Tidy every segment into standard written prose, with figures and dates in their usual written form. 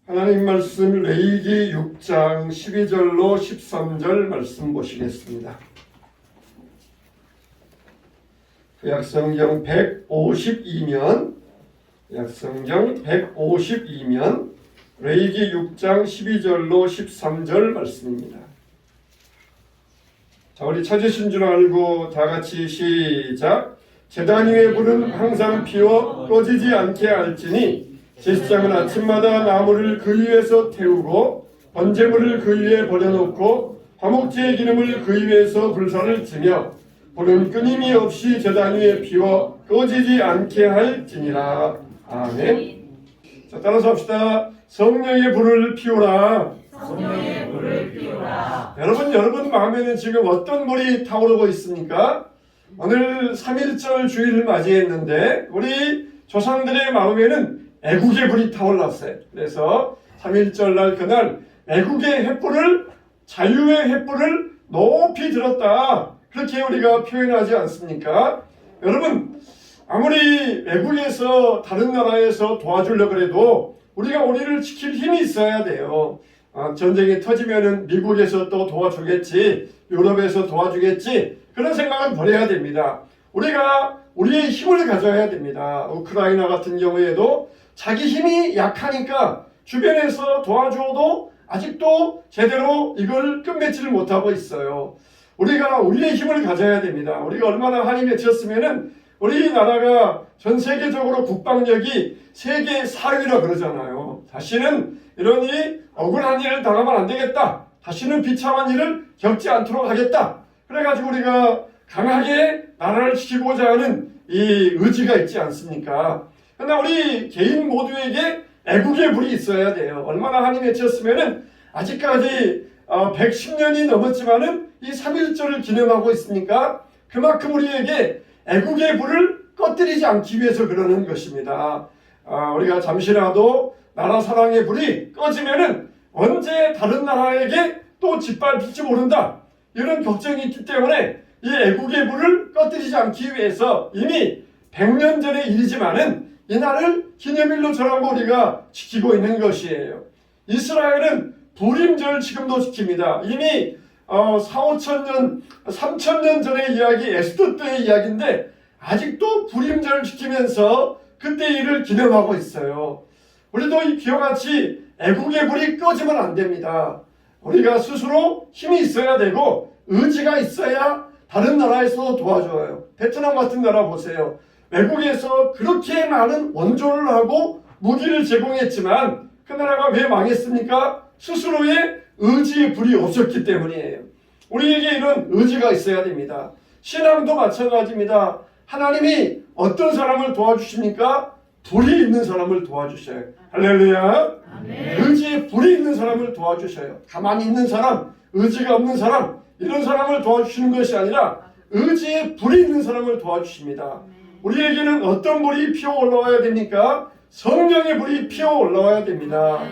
하나님 말씀 레위기 6장 12절로 13절 말씀 보시겠습니다. 구약성경 152면 레위기 6장 12절로 13절 말씀입니다. 자, 우리 찾으신 줄 알고 다 같이 시작. 제단 위에 불은 항상 피워 꺼지지 않게 할지니 제사장은 아침마다 나무를 그 위에서 태우고 번제물을 그 위에 버려놓고 화목제의 기름을 그 위에서 불사를 지며 불은 끊임이 없이 제단 위에 피워 꺼지지 않게 할지니라. 아멘. 자, 따라서 합시다. 성령의 불을 피우라. 성령의 불을 피우라. 여러분 마음에는 지금 어떤 불이 타오르고 있습니까? 오늘 3.1절 주일을 맞이했는데 우리 조상들의 마음에는 애국의 불이 타올랐어요. 그래서 3.1절 날 그날 애국의 횃불을, 자유의 횃불을 높이 들었다, 그렇게 우리가 표현하지 않습니까? 여러분, 아무리 외국에서 다른 나라에서 도와주려고 해도 우리가 우리를 지킬 힘이 있어야 돼요. 전쟁이 터지면은 미국에서 또 도와주겠지, 유럽에서 도와주겠지, 그런 생각은 버려야 됩니다. 우리가 우리의 힘을 가져야 됩니다. 우크라이나 같은 경우에도 자기 힘이 약하니까 주변에서 도와줘도 아직도 제대로 이걸 끝맺지를 못하고 있어요. 우리가 우리의 힘을 가져야 됩니다. 우리가 얼마나 한이 맺혔으면은 우리나라가 전 세계적으로 국방력이 세계 4위라 그러잖아요. 다시는 이러니 억울한 일을 당하면 안 되겠다. 다시는 비참한 일을 겪지 않도록 하겠다. 그래가지고 우리가 강하게 나라를 지키고자 하는 이 의지가 있지 않습니까? 그러나 우리 개인 모두에게 애국의 불이 있어야 돼요. 얼마나 한이 맺혔으면은 아직까지 110년이 넘었지만은 이 3.1절을 기념하고 있으니까 그만큼 우리에게 애국의 불을 꺼뜨리지 않기 위해서 그러는 것입니다. 우리가 잠시라도 나라 사랑의 불이 꺼지면은 언제 다른 나라에게 또 짓밟힐지 모른다, 이런 걱정이 있기 때문에 이 애국의 불을 꺼뜨리지 않기 위해서 이미 100년 전의 일이지만은 이날을 기념일로 정하고 우리가 지키고 있는 것이에요. 이스라엘은 부림절 지금도 지킵니다. 이미 4,5,000년, 3,000년 전의 이야기, 에스더 때의 이야기인데 아직도 부림절을 지키면서 그때 일을 기념하고 있어요. 우리도 이 기와 같이 애국의 불이 꺼지면 안 됩니다. 우리가 스스로 힘이 있어야 되고 의지가 있어야 다른 나라에서 도와줘요. 베트남 같은 나라 보세요. 외국에서 그렇게 많은 원조를 하고 무기를 제공했지만 그 나라가 왜 망했습니까? 스스로의 의지의 불이 없었기 때문이에요. 우리에게 이런 의지가 있어야 됩니다. 신앙도 마찬가지입니다. 하나님이 어떤 사람을 도와주십니까? 불이 있는 사람을 도와주셔요. 할렐루야. 아멘. 의지에 불이 있는 사람을 도와주셔요. 가만히 있는 사람, 의지가 없는 사람, 이런 사람을 도와주시는 것이 아니라 의지에 불이 있는 사람을 도와주십니다. 우리에게는 어떤 불이 피어 올라와야 됩니까? 성령의 불이 피어 올라와야 됩니다.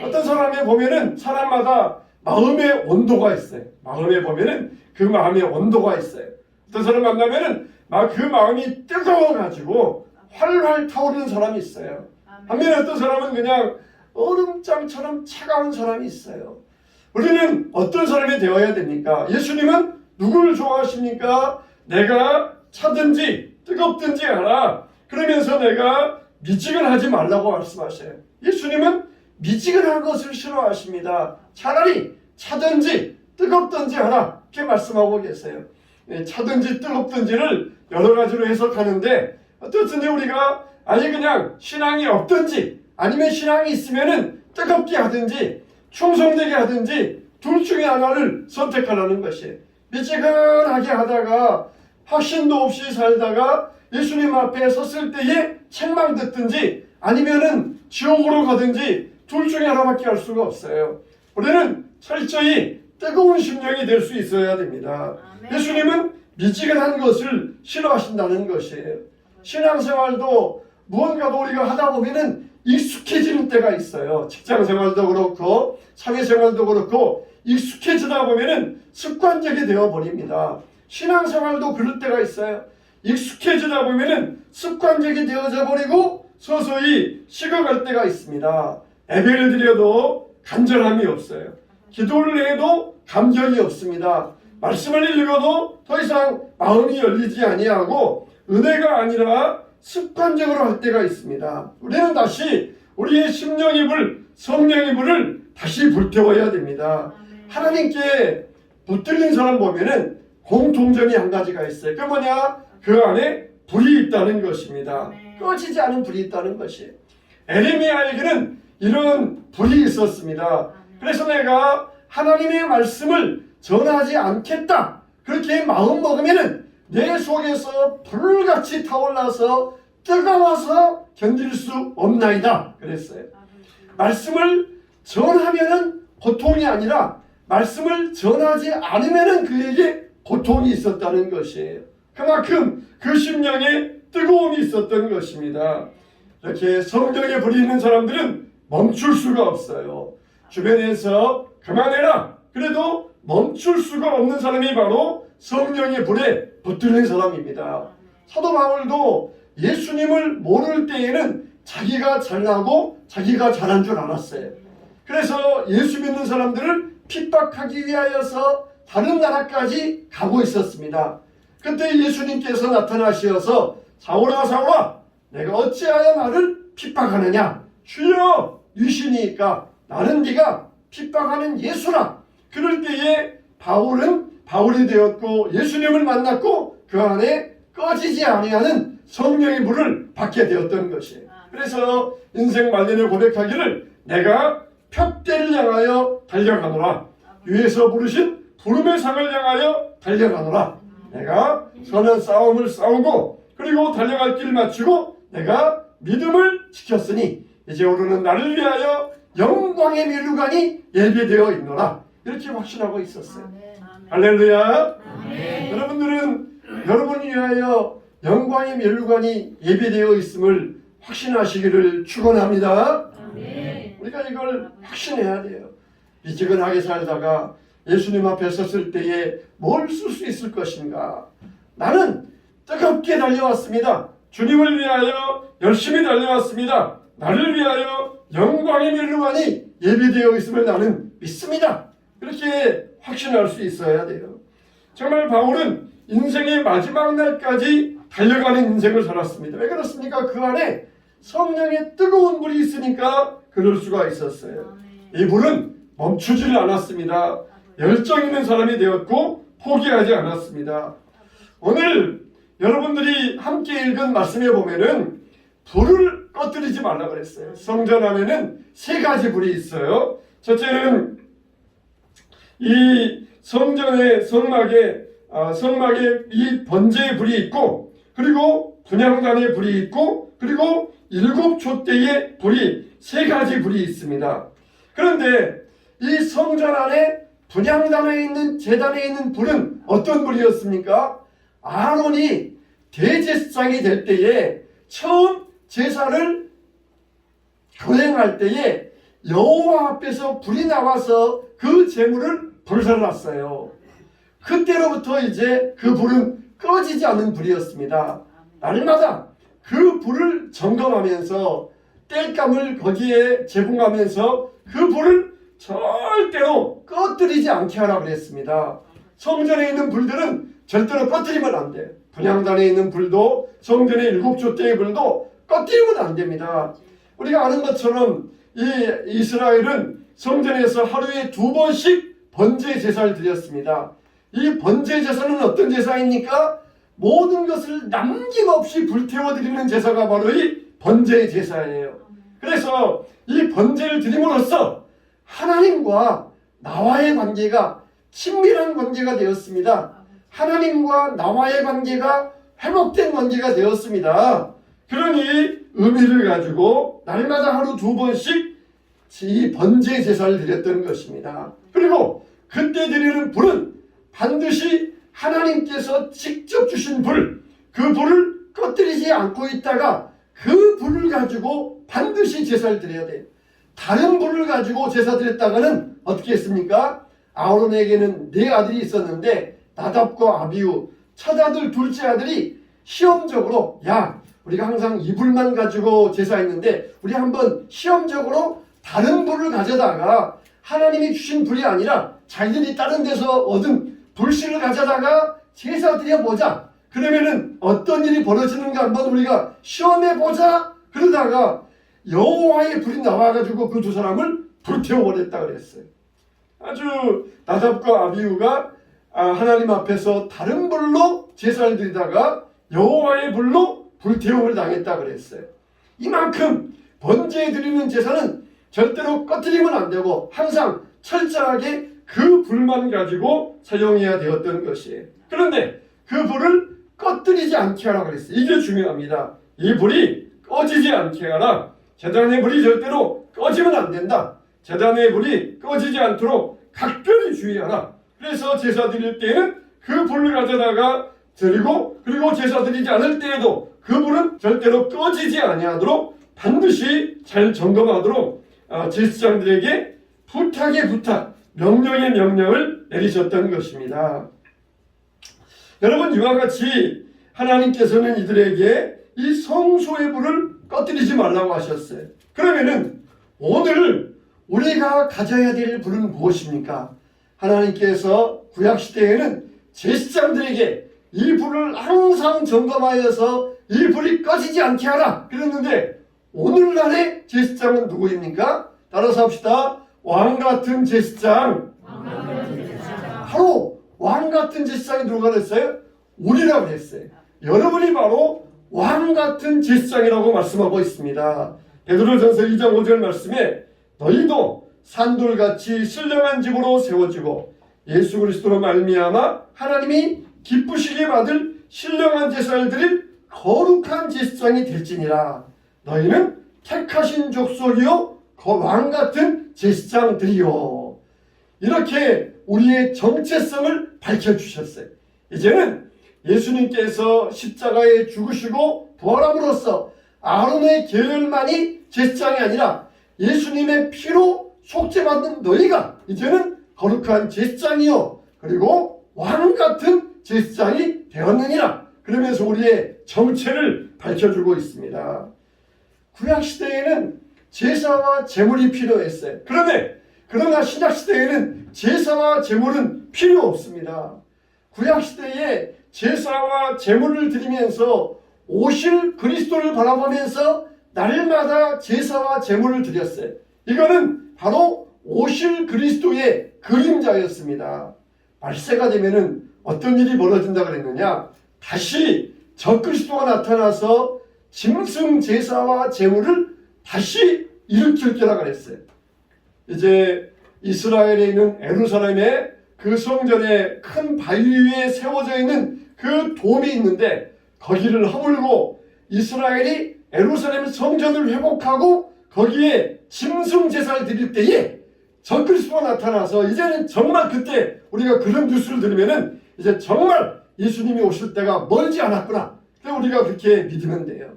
어떤 사람에 보면은 사람마다 마음의 온도가 있어요. 마음에 보면은 그 마음의 온도가 있어요. 어떤 사람 만나면은 그 마음이 뜨거워가지고 활활 타오르는 사람이 있어요. 반면에 어떤 사람은 그냥 얼음장처럼 차가운 사람이 있어요. 우리는 어떤 사람이 되어야 됩니까? 예수님은 누구를 좋아하십니까? 내가 차든지 뜨겁든지 하라. 그러면서 내가 미지근하지 말라고 말씀하셔요. 예수님은 미지근한 것을 싫어하십니다. 차라리 차든지 뜨겁든지 하라, 이렇게 말씀하고 계세요. 차든지 뜨겁든지를 여러 가지로 해석하는데, 어떻든지 우리가 아예 그냥 신앙이 없든지 아니면 신앙이 있으면은 뜨겁게 하든지 충성되게 하든지 둘 중에 하나를 선택하라는 것이에요. 미지근하게 하다가 확신도 없이 살다가 예수님 앞에 섰을 때에 책망 듣든지 아니면은 지옥으로 가든지 둘 중에 하나밖에 할 수가 없어요. 우리는 철저히 뜨거운 심령이 될 수 있어야 됩니다. 아멘. 예수님은 미지근한 것을 싫어하신다는 것이에요. 신앙생활도 무언가도 우리가 하다 보면은 익숙해지는 때가 있어요. 직장생활도 그렇고 사회생활도 그렇고 익숙해지다 보면은 습관적이 되어버립니다. 신앙생활도 그럴 때가 있어요. 익숙해지다 보면은 습관적이 되어져 버리고 서서히 식어갈 때가 있습니다. 예배를 드려도 간절함이 없어요. 기도를 해도 감격이 없습니다. 말씀을 읽어도 더 이상 마음이 열리지 아니하고 은혜가 아니라 습관적으로 할 때가 있습니다. 우리는 다시 우리의 심령의 불, 성령의 불을 다시 불태워야 됩니다. 하나님께 붙들린 사람 보면은 공통점이 한 가지가 있어요. 그 뭐냐? 그 안에 불이 있다는 것입니다. 꺼지지 않은 불이 있다는 것이에요. 에레미야에게는 이런 불이 있었습니다. 그래서 내가 하나님의 말씀을 전하지 않겠다, 그렇게 마음 먹으면은 내 속에서 불같이 타올라서 뜨거워서 견딜 수 없나이다 그랬어요. 말씀을 전하면은 고통이 아니라 말씀을 전하지 않으면은 그에게 고통이 있었다는 것이에요. 그만큼 그 심령에 뜨거움이 있었던 것입니다. 이렇게 성령에 불이 있는 사람들은 멈출 수가 없어요. 주변에서 그만해라 그래도 멈출 수가 없는 사람이 바로 성령의 불에 붙들린 사람입니다. 사도 바울도 예수님을 모를 때에는 자기가 잘나고 자기가 잘한 줄 알았어요. 그래서 예수 믿는 사람들을 핍박하기 위하여서 다른 나라까지 가고 있었습니다. 그때 예수님께서 나타나셔서 사울아 사울아 내가 어찌하여 나를 핍박하느냐? 주여 유신이니까 나는 네가 핍박하는 예수라. 그럴 때에 바울은 바울이 되었고 예수님을 만났고 그 안에 꺼지지 아니하는 성령의 불을 받게 되었던 것이에요. 그래서 인생 말년에 고백하기를 내가 푯대를 향하여 달려가노라. 위에서 부르신 부름의 상을 향하여 달려가노라. 내가 선한 싸움을 싸우고 그리고 달려갈 길 마치고 내가 믿음을 지켰으니 이제 오르는 나를 위하여 영광의 면류관이 예비되어 있노라. 이렇게 확신하고 있었어요. 할렐루야. 여러분들은 여러분을 위하여 영광의 면류관이 예비되어 있음을 확신하시기를 축원합니다. 우리가 이걸 확신해야 돼요. 미지근하게 살다가 예수님 앞에 섰을 때에 뭘 쓸 수 있을 것인가? 나는 뜨겁게 달려왔습니다. 주님을 위하여 열심히 달려왔습니다. 나를 위하여 영광의 면류관이 예비되어 있음을 나는 믿습니다. 이렇게 확신할 수 있어야 돼요. 정말 바울은 인생의 마지막 날까지 달려가는 인생을 살았습니다. 왜 그렇습니까? 그 안에 성령의 뜨거운 불이 있으니까 그럴 수가 있었어요. 이 불은 멈추지를 않았습니다. 열정 있는 사람이 되었고 포기하지 않았습니다. 오늘 여러분들이 함께 읽은 말씀에 보면은 불을 꺼뜨리지 말라 그랬어요. 성전 안에는 세 가지 불이 있어요. 첫째는 이 성전의 성막에 이 번제의 불이 있고 그리고 분향단의 불이 있고 그리고 7 촛대의 불이 세 가지 불이 있습니다. 그런데 이 성전 안에 분향단에 있는 제단에 있는 불은 어떤 불이었습니까? 아론이 대제사장이 될 때에 처음 제사를 거행할 때에 여호와 앞에서 불이 나와서 그 제물을 불살랐어요. 그때로부터 이제 그 불은 꺼지지 않는 불이었습니다. 날마다 그 불을 점검하면서 땔감을 거기에 제공하면서 그 불을 절대로 꺼뜨리지 않게 하라고 그랬습니다. 성전에 있는 불들은 절대로 꺼뜨리면 안 돼요. 분향단에 있는 불도 성전의 7 촛대의 불도 꺼뜨리면 안 됩니다. 우리가 아는 것처럼 이 이스라엘은 성전에서 하루에 2번씩 번제 제사를 드렸습니다. 이 번제 제사는 어떤 제사입니까? 모든 것을 남김없이 불태워 드리는 제사가 바로 이 번제 제사예요. 그래서 이 번제를 드림으로써 하나님과 나와의 관계가 친밀한 관계가 되었습니다. 하나님과 나와의 관계가 회복된 관계가 되었습니다. 그러니 의미를 가지고 날마다 하루 2번씩 이 번제 제사를 드렸던 것입니다. 그리고 그때 드리는 불은 반드시 하나님께서 직접 주신 불, 그 불을 꺼뜨리지 않고 있다가 그 불을 가지고 반드시 제사를 드려야 돼요. 다른 불을 가지고 제사 드렸다가는 어떻게 했습니까? 아론에게는 4 아들이 있었는데 나답과 아비후 첫 아들 둘째 아들이 시험적으로 야 우리가 항상 이 불만 가지고 제사했는데 우리 한번 시험적으로 다른 불을 가져다가 하나님이 주신 불이 아니라 자기들이 다른 데서 얻은 불씨를 가져다가 제사 드려보자. 그러면은 어떤 일이 벌어지는가 한번 우리가 시험해보자. 그러다가 여호와의 불이 나와가지고 그 두 사람을 불태워버렸다 그랬어요. 아주 나답과 아비후가 하나님 앞에서 다른 불로 제사를 드리다가 여호와의 불로 불태움을 당했다 그랬어요. 이만큼 번제에 드리는 제사는 절대로 꺼뜨리면 안 되고 항상 철저하게 그 불만 가지고 사용해야 되었던 것이에요. 그런데 그 불을 꺼뜨리지 않게 하라 그랬어요. 이게 중요합니다. 이 불이 꺼지지 않게 하라. 제단의 불이 절대로 꺼지면 안 된다. 제단의 불이 꺼지지 않도록 각별히 주의하라. 그래서 제사 드릴 때에는 그 불을 가져다가 드리고, 그리고 제사 드리지 않을 때에도 그 불은 절대로 꺼지지 아니하도록 반드시 잘 점검하도록 제사장들에게 부탁의 부탁, 명령의 명령을 내리셨던 것입니다. 여러분, 이와 같이 하나님께서는 이들에게 이 성소의 불을 꺼뜨리지 말라고 하셨어요. 그러면은 오늘 우리가 가져야 될 불은 무엇입니까? 하나님께서 구약시대에는 제사장들에게 이 불을 항상 점검하여서 이 불이 꺼지지 않게 하라 그랬는데, 오늘날의 제사장은 누구입니까? 따라서 합시다. 왕같은 제사장. 바로 왕같은 제사장이 누가 그랬어요? 우리라고 그랬어요. 여러분이 바로 왕같은 제사장이라고 말씀하고 있습니다. 베드로전서 2장 5절 말씀에 너희도 산돌같이 신령한 집으로 세워지고 예수 그리스도로 말미암아 하나님이 기쁘시게 받을 신령한 제사를 드릴 거룩한 제사장이 될지니라. 너희는 택하신 족속이요 왕같은 제사장들이요. 이렇게 우리의 정체성을 밝혀주셨어요. 이제는 예수님께서 십자가에 죽으시고 부활함으로써 아론의 계열만이 제사장이 아니라 예수님의 피로 속죄받는 너희가 이제는 거룩한 제사장이요 그리고 왕같은 제사장이 되었느니라. 그러면서 우리의 정체를 밝혀주고 있습니다. 구약시대에는 제사와 제물이 필요했어요. 그러나 신약시대에는 제사와 제물은 필요 없습니다. 구약시대에 제사와 제물을 드리면서 오실 그리스도를 바라보면서 날마다 제사와 제물을 드렸어요. 이거는 바로 오실 그리스도의 그림자였습니다. 말세가 되면은 어떤 일이 벌어진다 그랬느냐? 다시 적그리스도가 나타나서 짐승 제사와 제물을 다시 일으킬 거라 그랬어요. 이제 이스라엘에 있는 예루살렘의 그 성전에 큰 바위 위에 세워져 있는 그 돔이 있는데 거기를 허물고 이스라엘이 예루살렘 성전을 회복하고 거기에 짐승 제사를 드릴 때에 적그리스도가 나타나서 이제는 정말 그때 우리가 그런 뉴스를 들으면은 이제 정말 예수님이 오실 때가 멀지 않았구나. 그래서 우리가 그렇게 믿으면 돼요.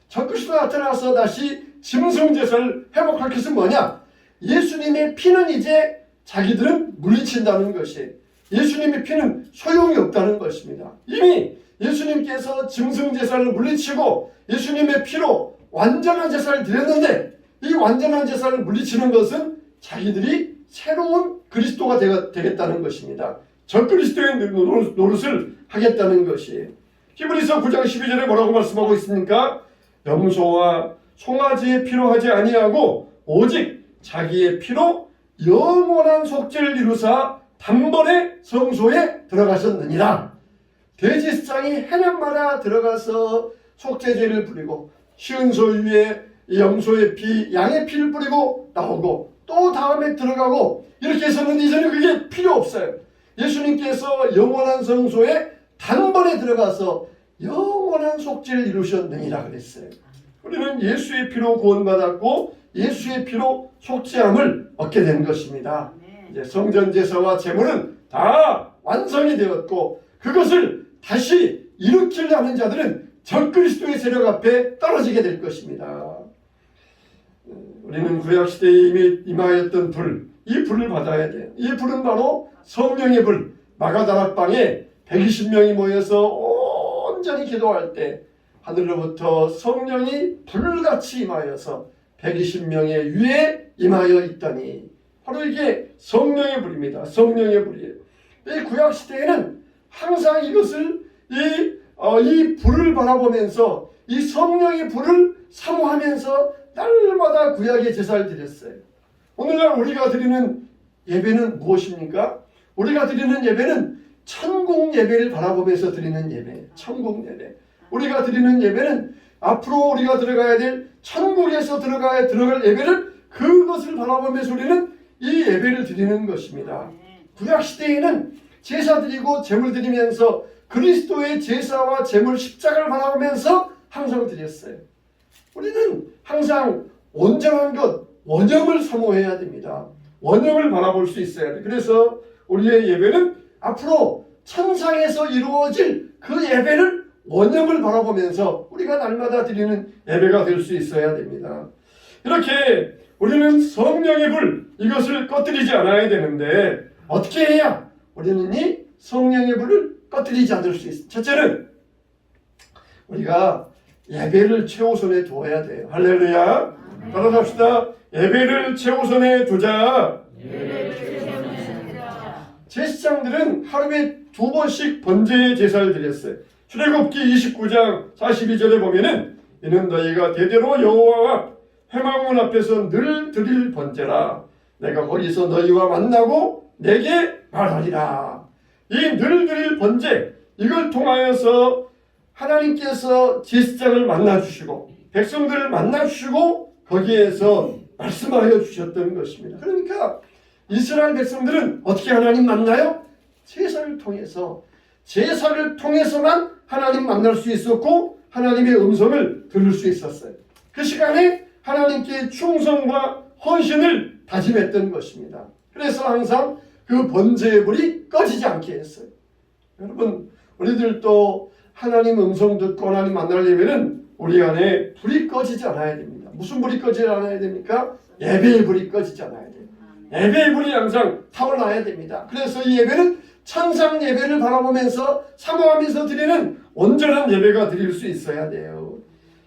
적그리스도가 나타나서 다시 짐승 제사를 회복할 것은 뭐냐? 예수님의 피는 이제 자기들은 물리친다는 것이에요. 예수님의 피는 소용이 없다는 것입니다. 이미 예수님께서 짐승 제사를 물리치고 예수님의 피로 완전한 제사를 드렸는데 이 완전한 제사를 물리치는 것은 자기들이 새로운 그리스도가 되겠다는 것입니다. 적그리스도의 노릇을 하겠다는 것이에요. 히브리서 9장 12절에 뭐라고 말씀하고 있습니까? 염소와 송아지의 피로 하지 아니하고 오직 자기의 피로 영원한 속죄를 이루사 단번에 성소에 들어가셨느니라. 대제사장이 해년마다 들어가서 속죄제를 뿌리고 쉬운 소 위에 염소의 피, 양의 피를 뿌리고 나오고 또 다음에 들어가고 이렇게 했었는데 이제는 그게 필요 없어요. 예수님께서 영원한 성소에 단번에 들어가서 영원한 속죄를 이루셨느니라 그랬어요. 우리는 예수의 피로 구원받았고 예수의 피로 속죄함을 얻게 된 것입니다. 이제 성전 제사와 제물은 다 완성이 되었고 그것을 다시 일으키려 하는 자들은 적그리스도의 세력 앞에 떨어지게 될 것입니다. 우리는 구약시대에 이미 임하였던 불, 이 불을 받아야 돼요. 이 불은 바로 성령의 불. 마가다락방에 120명이 모여서 온전히 기도할 때 하늘로부터 성령이 불같이 임하여서 120명의 위에 임하여 있다니. 바로 이게 성령의 불입니다. 성령의 불이에요. 이 구약 시대에는 항상 이것을 이 불을 바라보면서 이 성령의 불을 사모하면서 날마다 구약의 제사를 드렸어요. 오늘날 우리가 드리는 예배는 무엇입니까? 우리가 드리는 예배는 천국 예배를 바라보면서 드리는 예배, 천국 예배. 우리가 드리는 예배는 앞으로 우리가 들어가야 될 천국에서 들어갈 예배를 그것을 바라보면서 우리는 이 예배를 드리는 것입니다. 구약 시대에는 제사 드리고 제물 드리면서 그리스도의 제사와 제물 십자가를 바라보면서 항상 드렸어요. 우리는 항상 온전한 것, 원형을 사모해야 됩니다. 원형을 바라볼 수 있어야 돼요. 그래서 우리의 예배는 앞으로 천상에서 이루어질 그 예배를 원형을 바라보면서 우리가 날마다 드리는 예배가 될 수 있어야 됩니다. 이렇게 우리는 성령의 불, 이것을 꺼뜨리지 않아야 되는데 어떻게 해야 우리는 이 성령의 불을 꺼뜨리지 않을 수 있습니다. 첫째는 우리가 예배를 최우선에 두어야 돼요. 할렐루야. 따라갑시다. 예배를 최우선에 두자. 제사장들은 하루에 2번씩 번제의 제사를 드렸어요. 출애굽기 29장 42절에 보면은 이는 너희가 대대로 여호와 앞 회막문 앞에서 늘 드릴 번제라. 내가 거기서 너희와 만나고 내게 말하리라. 이 늘 드릴 번제, 이걸 통하여서 하나님께서 제사장을 만나주시고 백성들을 만나주시고 거기에서 말씀하여 주셨던 것입니다. 그러니까 이스라엘 백성들은 어떻게 하나님 만나요? 제사를 통해서만 하나님 만날 수 있었고 하나님의 음성을 들을 수 있었어요. 그 시간에 하나님께 충성과 헌신을 다짐했던 것입니다. 그래서 항상 그 번제의 불이 꺼지지 않게 했어요. 여러분, 우리들도 하나님 음성 듣고 하나님 만나려면 우리 안에 불이 꺼지지 않아야 됩니다. 무슨 불이 꺼지지 않아야 됩니까? 예배의 불이 꺼지지 않아야 돼요. 예배의 불이 항상 타올라야 됩니다. 그래서 이 예배는 천상 예배를 바라보면서 사모하면서 드리는 온전한 예배가 드릴 수 있어야 돼요.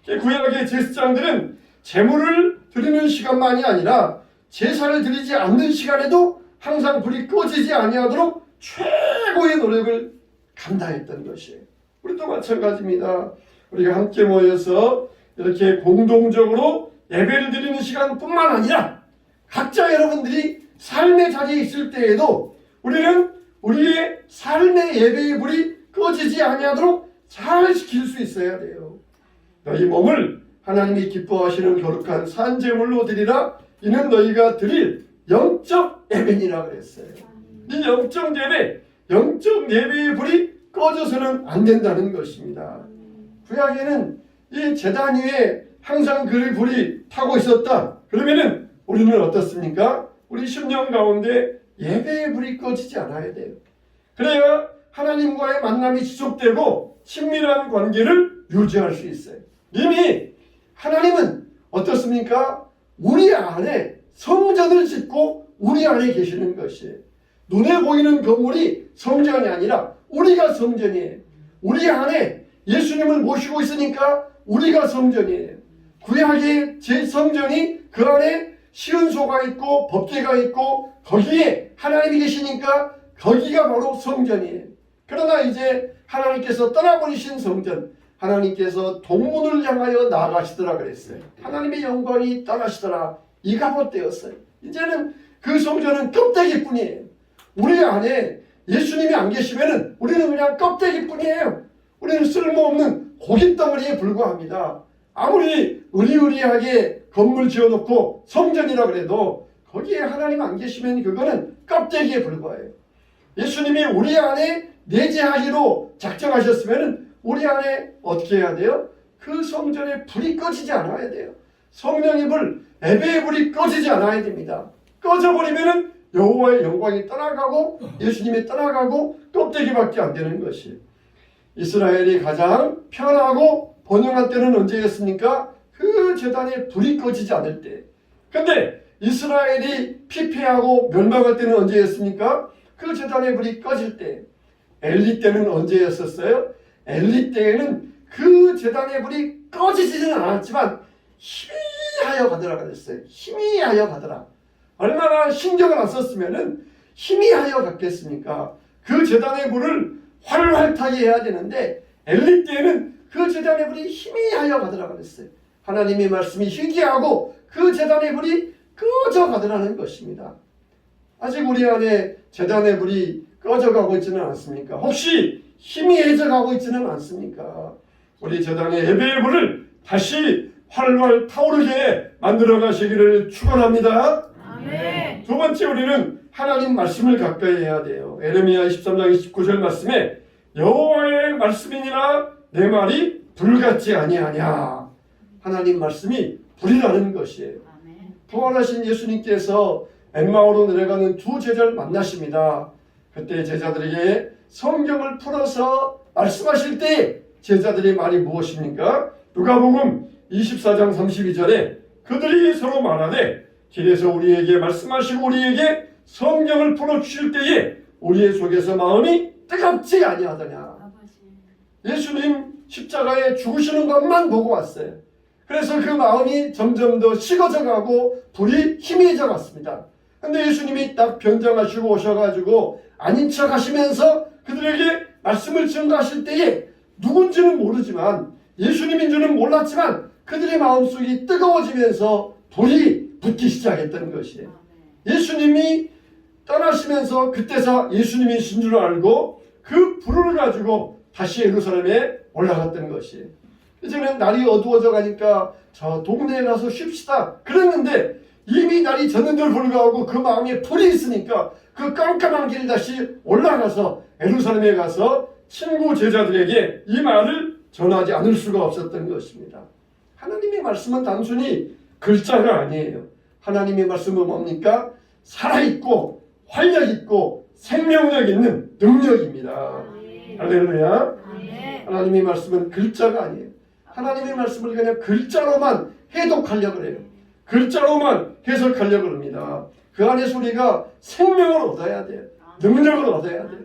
구약의 제사장들은 제물을 드리는 시간만이 아니라 제사를 드리지 않는 시간에도 항상 불이 꺼지지 아니하도록 최고의 노력을 감당했던 것이에요. 우리도 마찬가지입니다. 우리가 함께 모여서 이렇게 공동적으로 예배를 드리는 시간뿐만 아니라 각자 여러분들이 삶의 자리에 있을 때에도 우리는 우리의 삶의 예배의 불이 꺼지지 아니하도록 잘 지킬 수 있어야 돼요. 너희 몸을 하나님이 기뻐하시는 거룩한 산제물로 드리라. 이는 너희가 드릴 영적 예배니라 그랬어요. 이 영적 예배의 불이 꺼져서는 안 된다는 것입니다. 구약에는 이 제단 위에 항상 그 불이 타고 있었다. 그러면은 우리는 어떻습니까? 우리 심령 가운데 예배의 불이 꺼지지 않아야 돼요. 그래야 하나님과의 만남이 지속되고 친밀한 관계를 유지할 수 있어요. 이미 하나님은 어떻습니까? 우리 안에 성전을 짓고 우리 안에 계시는 것이에요. 눈에 보이는 건물이 성전이 아니라 우리가 성전이에요. 우리 안에 예수님을 모시고 있으니까 우리가 성전이에요. 구약의 제 성전이 그 안에 시은소가 있고 법궤가 있고 거기에 하나님이 계시니까 거기가 바로 성전이에요. 그러나 이제 하나님께서 떠나버리신 성전, 하나님께서 동문을 향하여 나아가시더라 그랬어요. 하나님의 영광이 떠나시더라. 이가봇되었어요. 이제는 그 성전은 껍데기뿐이에요. 우리 안에 예수님이 안 계시면은 우리는 그냥 껍데기뿐이에요. 우리는 쓸모없는 고깃덩어리에 불과합니다. 아무리 의리의리하게 건물 지어놓고 성전이라 그래도 거기에 하나님 안 계시면 그거는 껍데기에 불과해요. 예수님이 우리 안에 내재하기로 작정하셨으면 우리 안에 어떻게 해야 돼요? 그 성전에 불이 꺼지지 않아야 돼요. 성령의 불, 예배의 불이 꺼지지 않아야 됩니다. 꺼져버리면 여호와의 영광이 떠나가고 예수님이 떠나가고 껍데기밖에 안 되는 것이에요. 이스라엘이 가장 편하고 번영한 때는 언제였습니까? 그 제단에 불이 꺼지지 않을 때. 근데 이스라엘이 피폐하고 멸망할 때는 언제였습니까? 그 제단에 불이 꺼질 때. 엘리 때는 언제였었어요? 엘리 때에는 그 제단의 불이 꺼지지는 않았지만 희미하게 하여 가더라 그랬어요. 힘이 하여 가더라. 얼마나 신경을 안 썼으면은 힘이 하여 갔겠습니까? 그 제단의 불을 활활타게 해야 되는데 엘리 때에는 그 제단의 불이 힘이 하여 가더라 그랬어요. 하나님의 말씀이 희귀하고 그 제단의 불이 꺼져 가더라는 것입니다. 아직 우리 안에 제단의 불이 꺼져가고 있지는 않습니까? 혹시 희미해져 가고 있지는 않습니까? 우리 제단의 예배의 불을 다시 활활 타오르게 만들어 가시기를 축원합니다. 아멘. 두 번째, 우리는 하나님 말씀을 가까이 해야 돼요. 에레미야 23장 29절 말씀에 여호와의 말씀이니라 내 말이 불같지 아니하냐. 하나님 말씀이 불이라는 것이에요. 아멘. 부활하신 예수님께서 엠마오로 내려가는 두 제자를 만나십니다. 그때 제자들에게 성경을 풀어서 말씀하실 때 제자들의 말이 무엇입니까? 누가복음 24장 32절에 그들이 서로 말하되 길에서 우리에게 말씀하시고 우리에게 성경을 풀어주실 때에 우리의 속에서 마음이 뜨겁지 아니하더냐. 아버지. 예수님 십자가에 죽으시는 것만 보고 왔어요. 그래서 그 마음이 점점 더 식어져 가고 불이 희미해져 갔습니다. 근데 예수님이 딱 변장하시고 오셔가지고 아닌 척 하시면서 그들에게 말씀을 전가하실 때에 누군지는 모르지만 예수님인 줄은 몰랐지만 그들의 마음속이 뜨거워지면서 불이 붙기 시작했다는 것이에요. 예수님이 떠나시면서 그때서 예수님이신 줄 알고 그 불을 가지고 다시 예루살렘에 올라갔다는 것이에요. 이제는 날이 어두워져 가니까 저 동네에 가서 쉽시다 그랬는데 이미 날이 졌는데도 불구하고 그 마음에 불이 있으니까 그 깜깜한 길 다시 올라가서 예루살렘에 가서 친구 제자들에게 이 말을 전하지 않을 수가 없었던 것입니다. 하나님의 말씀은 단순히 글자가 아니에요. 하나님의 말씀은 뭡니까? 살아있고 활력있고 생명력 있는 능력입니다. 할렐루야. 하나님의 말씀은 글자가 아니에요. 하나님의 말씀을 그냥 글자로만 해독하려고 해요. 글자로만 해석하려고 합니다. 그 안에서 우리가 생명을 얻어야 돼요. 능력을 얻어야 돼요.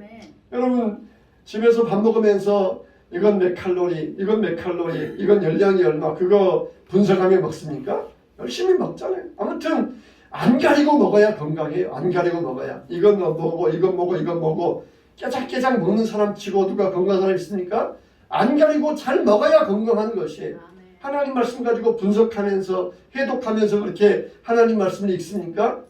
여러분 집에서 밥 먹으면서 이건 몇 칼로리, 이건 몇 칼로리, 이건 열량이 얼마 그거 분석하며 먹습니까? 열심히 먹잖아요. 아무튼 안 가리고 먹어야 건강해요. 안 가리고 먹어야. 이건 먹고 이건 먹고 이건 먹고 깨작깨작 먹는 사람 치고 누가 건강한 사람 있습니까? 안 가리고 잘 먹어야 건강한 것이에요. 하나님 말씀 가지고 분석하면서 해독하면서 그렇게 하나님 말씀을 읽습니까?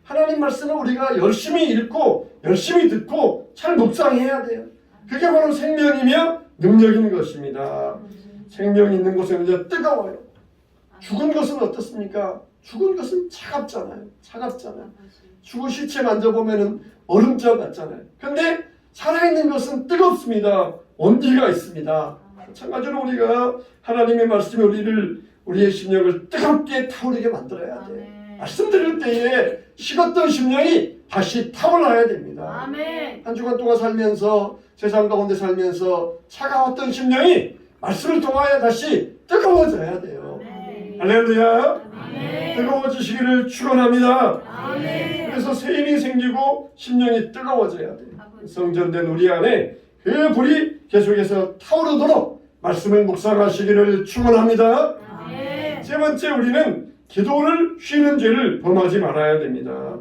하나님 말씀을 우리가 열심히 읽고 열심히 듣고 잘 묵상해야 돼요. 그게 바로 생명이며 능력인 것입니다. 생명 있는 곳은 이제 뜨거워요. 죽은 것은 어떻습니까? 죽은 것은 차갑잖아요. 차갑잖아요. 죽은 시체 만져보면 얼음장 같잖아요. 근데 살아있는 것은 뜨겁습니다. 온기가 있습니다. 마찬가지로 우리가 하나님의 말씀이 우리의 심령을 뜨겁게 타오르게 만들어야 돼요. 말씀 들을 때에 식었던 심령이 다시 타올라야 됩니다. 아멘. 한 주간 동안 살면서 세상 가운데 살면서 차가웠던 심령이 말씀을 통하여 다시 뜨거워져야 돼요. 할렐루야. 뜨거워지시기를 축원합니다. 그래서 새 힘이 생기고 심령이 뜨거워져야 돼요. 성전된 우리 안에 그 불이 계속해서 타오르도록 말씀을 묵상하시기를 축원합니다. 세 번째, 우리는 기도를 쉬는 죄를 범하지 말아야 됩니다.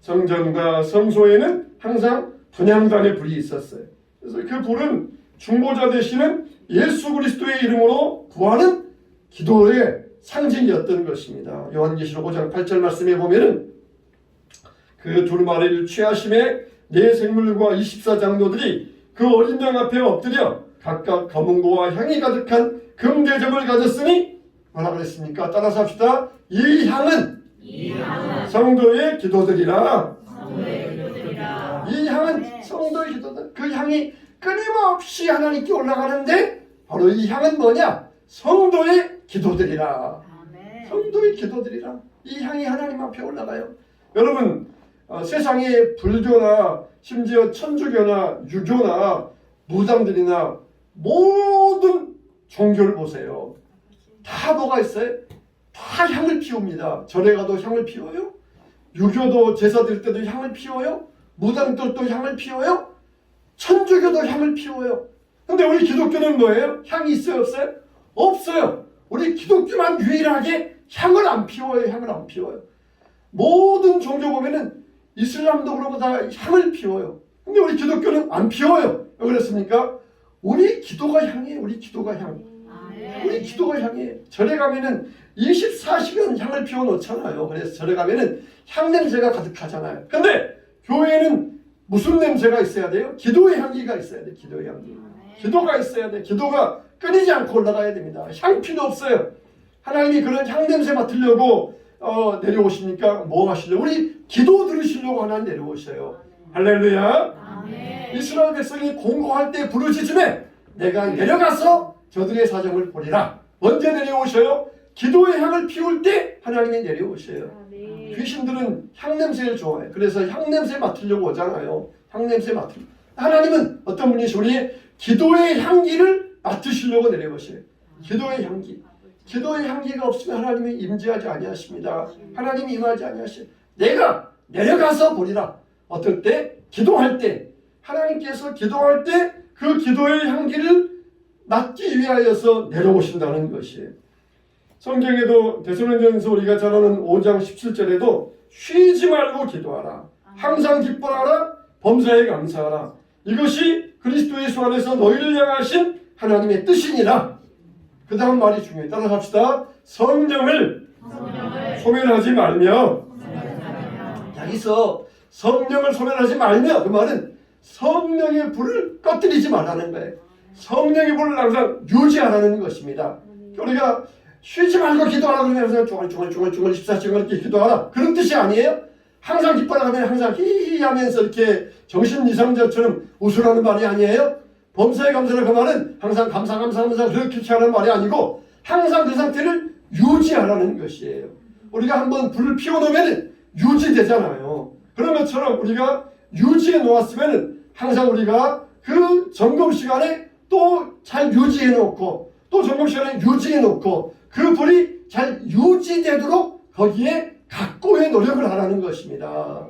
성전과 성소에는 항상 분향단의 불이 있었어요. 그래서 그 불은 중보자 되시는 예수 그리스도의 이름으로 구하는 기도의 상징이었던 것입니다. 요한계시록 5장 8절 말씀에 보면은 그 두루마리를 취하심에 네 생물과 24장로들이 그 어린 양 앞에 엎드려 각각 검은고와 향이 가득한 금대접을 가졌으니 뭐라 그랬습니까? 따라서 합시다. 이 향은 성도의 기도들이라. 이 향은 성도의 기도들. 그 향이 끊임없이 하나님께 올라가는데 바로 이 향은 뭐냐? 성도의 기도들이라. 성도의 기도들이라. 이 향이 하나님 앞에 올라가요. 여러분 세상의 불교나 심지어 천주교나 유교나 무당들이나 모든 종교를 보세요. 다 뭐가 있어요? 다 향을 피웁니다. 절에 가도 향을 피워요. 유교도 제사 드릴 때도 향을 피워요. 무당들도 향을 피워요. 천주교도 향을 피워요. 근데 우리 기독교는 뭐예요? 향이 있어요? 없어요? 없어요. 우리 기독교만 유일하게 향을 안 피워요. 향을 안 피워요. 모든 종교 보면은 이슬람도 그러고 다 향을 피워요. 근데 우리 기독교는 안 피워요. 왜 그렇습니까? 우리 기도가 향이에요. 우리 기도가 향. 우리 기도가 향이에요. 절에 가면은 24시간 향을 피워 놓잖아요. 그래서 절에 가면은 향 냄새가 가득하잖아요. 근데 교회는 무슨 냄새가 있어야 돼요? 기도의 향기가 있어야 돼요. 기도의 향기. 기도가 있어야 돼요. 기도가 끊이지 않고 올라가야 됩니다. 향 필요 없어요. 하나님이 그런 향 냄새 맡으려고 내려오십니까? 뭐 하시려고? 우리 기도 들으시려고 하나님 내려오셔요. 할렐루야. 이스라엘 백성이 공고할 때 부르짖음에 내가 내려가서 저들의 사정을 보리라. 언제 내려오셔요? 기도의 향을 피울 때 하나님이 내려오셔요. 귀신들은 향냄새를 좋아해요. 그래서 향냄새 맡으려고 오잖아요. 향냄새 맡으려고. 하나님은 어떤 분이시 우리 기도의 향기를 맡으시려고 내려오셔요. 기도의 향기. 기도의 향기가 없으면 하나님이 임재하지 아니하십니다. 하나님이 임하지 아니하셔요. 내가 내려가서 보리라. 어떨 때? 기도할 때. 하나님께서 기도할 때 그 기도의 향기를 맡기 위하여서 내려오신다는 것이에요. 성경에도 데살로니가전서 우리가 잘 아는 5장 17절에도 쉬지 말고 기도하라. 항상 기뻐하라. 범사에 감사하라. 이것이 그리스도 예수 안에서 너희를 향하신 하나님의 뜻이니라. 그 다음 말이 중요해요. 따라합시다. 성령을 소멸하지 말며. 여기서 성령을 소멸하지 말며 그 말은 성령의 불을 꺼뜨리지 말라는 거예요. 성령의 불을 항상 유지하라는 것입니다. 우리가 쉬지 말고 기도하라 그러면 항상 중얼중얼 14시간 이렇게 기도하라 그런 뜻이 아니에요. 항상 기뻐라 하면 항상 히히 하면서 이렇게 정신 이상자처럼 웃으라는 말이 아니에요. 범사에 감사라 그 말은 항상 감사 그렇게 하는 말이 아니고 항상 그 상태를 유지하라는 것이에요. 우리가 한번 불을 피워놓으면 유지되잖아요. 그런 것처럼 우리가 유지해 놓았으면 항상 우리가 그 점검 시간에 또 잘 유지해 놓고 또 점검 시간에 유지해 놓고 그 불이 잘 유지되도록 거기에 각고의 노력을 하라는 것입니다.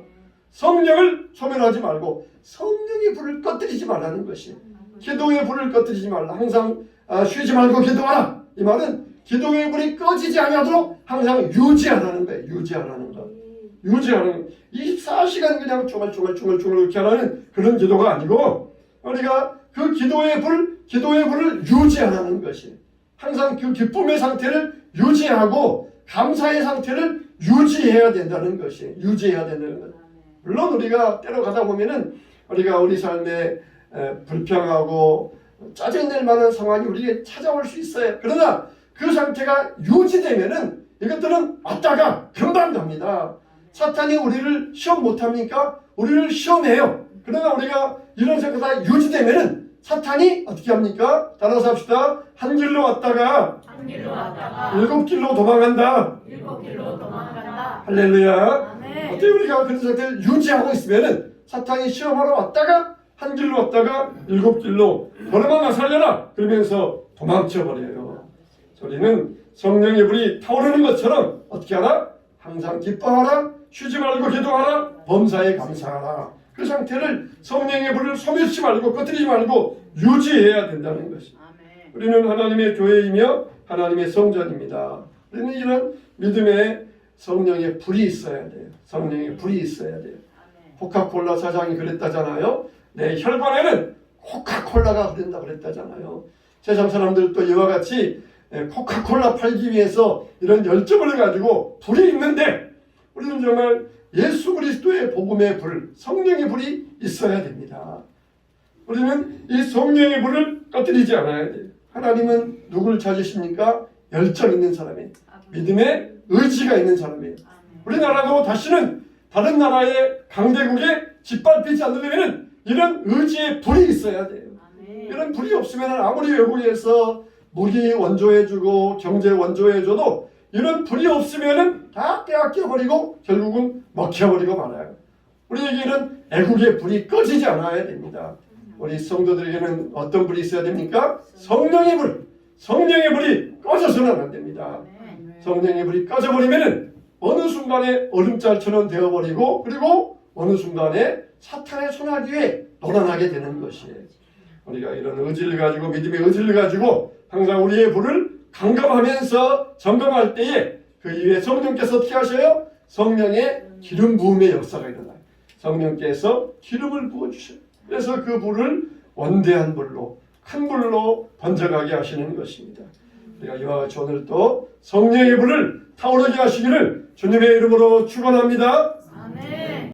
성령을 소멸하지 말고 성령의 불을 꺼뜨리지 말라는 것이에요. 기도의 불을 꺼뜨리지 말라. 항상 쉬지 말고 기도하라. 이 말은 기도의 불이 꺼지지 않도록 항상 유지하라는 거예요. 유지하라는 거. 유지하는 24시간 그냥 중얼중얼 이렇게 하라는 그런 기도가 아니고 우리가 그 기도의 불을 유지하라는 것이 항상 그 기쁨의 상태를 유지하고 감사의 상태를 유지해야 된다는 것이 유지해야 된다는 것. 물론 우리가 때로 가다 보면은 우리가 우리 삶에 불평하고 짜증낼 만한 상황이 우리에게 찾아올 수 있어요. 그러나 그 상태가 유지되면은 이것들은 왔다가 금방 갑니다. 사탄이 우리를 시험 못합니까? 우리를 시험해요. 그러나 우리가 이런 상태가 유지되면은 사탄이 어떻게 합니까? 따라서 합시다. 한 길로 왔다가 7길로 도망간다. 할렐루야. 어떻게 우리가 그런 상태를 유지하고 있으면은 사탄이 시험하러 왔다가 한 길로 왔다가 7길로 너네만 살려라 그러면서 도망쳐버려요. 저리는 성령의 불이 타오르는 것처럼 어떻게 하라? 항상 기뻐하라. 쉬지 말고 기도하라. 범사에 감사하라. 그 상태를 성령의 불을 소멸치 말고 꺼뜨리지 말고 유지해야 된다는 것입니다. 우리는 하나님의 교회이며 하나님의 성전입니다. 우리는 이런 믿음의 성령의 불이 있어야 돼요. 성령의 불이 있어야 돼요. 코카콜라 사장이 그랬다잖아요. 내 혈관에는 코카콜라가 흐른다 그랬다잖아요. 세상 사람들도 이와 같이 코카콜라 팔기 위해서 이런 열정을 가지고 불이 있는데 우리는 정말 예수 그리스도의 복음의 불, 성령의 불이 있어야 됩니다. 우리는 이 성령의 불을 꺼뜨리지 않아야 돼요. 하나님은 누구를 찾으십니까? 열정 있는 사람이에요. 믿음의 의지가 있는 사람이에요. 우리나라도 다시는 다른 나라의 강대국에 짓밟히지 않으려면 이런 의지의 불이 있어야 돼요. 이런 불이 없으면 아무리 외국에서 무기 원조해주고 경제 원조해줘도 이런 불이 없으면 다 빼앗겨버리고 결국은 먹혀버리고 말아요. 우리에게는 애국의 불이 꺼지지 않아야 됩니다. 우리 성도들에게는 어떤 불이 있어야 됩니까? 성령의 불. 성령의 불이 꺼져서는 안 됩니다. 성령의 불이 꺼져버리면 어느 순간에 얼음짤처럼 되어버리고 그리고 어느 순간에 사탄의 손아귀에 노란하게 되는 것이에요. 우리가 이런 의지를 가지고 믿음의 의지를 가지고 항상 우리의 불을 강감하면서 점검할 때에 그 이후에 성령께서 어떻게 하셔요? 성령의 기름 부음의 역사가 일어나요. 성령께서 기름을 부어주셔요. 그래서 그 불을 원대한 불로, 큰 불로 번져가게 하시는 것입니다. 우리가 이와 같이 오늘 또 성령의 불을 타오르게 하시기를 주님의 이름으로 축원합니다. 아멘.